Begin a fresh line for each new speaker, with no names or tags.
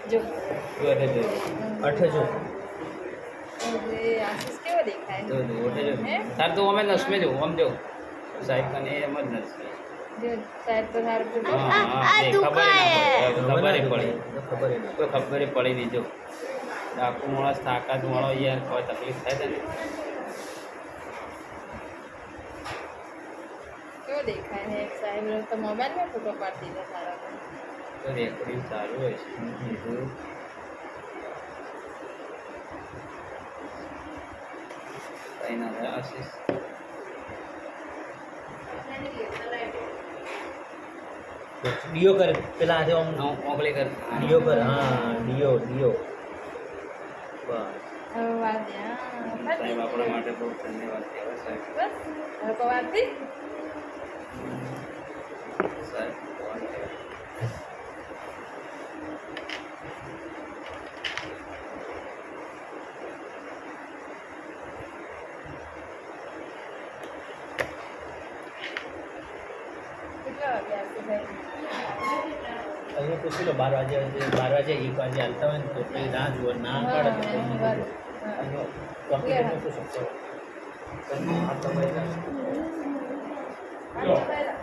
જો
જો એટલે જો અઠે જો
હવે આશીષ કેવો દેખાય
જો જો અઠે જો
હે?
તાર તો અમે નસમે જો આમ જો સાહેબ કને એમ જ નસમે
જો સાહેબ તો સારું તો
હા હા એ ખબર ના પડી
ખબર નહીં.
કોઈ ખબર પડી નહીં જો આખું માણસ તાકાત વાળો યાર કોઈ તકલીફ થાય તને
કેવો દેખાય હે સાહેબ તો મોબાઈલમાં ફોટો પાડી દીધા સારા તો.
તો રેકોર્ડિંગ ચાલુ હોય છે કીધું કઈ ના થાય આશીષ
ડીઓ કર પેલા આજે આમ
ઓગળી કર
ડીઓ કર હા ડીઓ ડીઓ બસ
હવે વાત દે, હા
સાહેબ આપણા માટે બહુ ધન્યવાદ કહેવાય સાહેબ
બસ હવે કોઈ વાત થઈ
સાહેબ ભગવાન કહેવાય.
કેટલા વાગે આવશે સાહેબ
અહીંયા પૂછી લો 12 વાગે 1 વાગે હાલતા હોય ને તો પછી ના જુઓ ના કાઢે તો
હા,
પછી
બરાબર.
કોમ્પ્યુટરમાં શું શકશો આ તો ભાઈ
હા, પહેલા.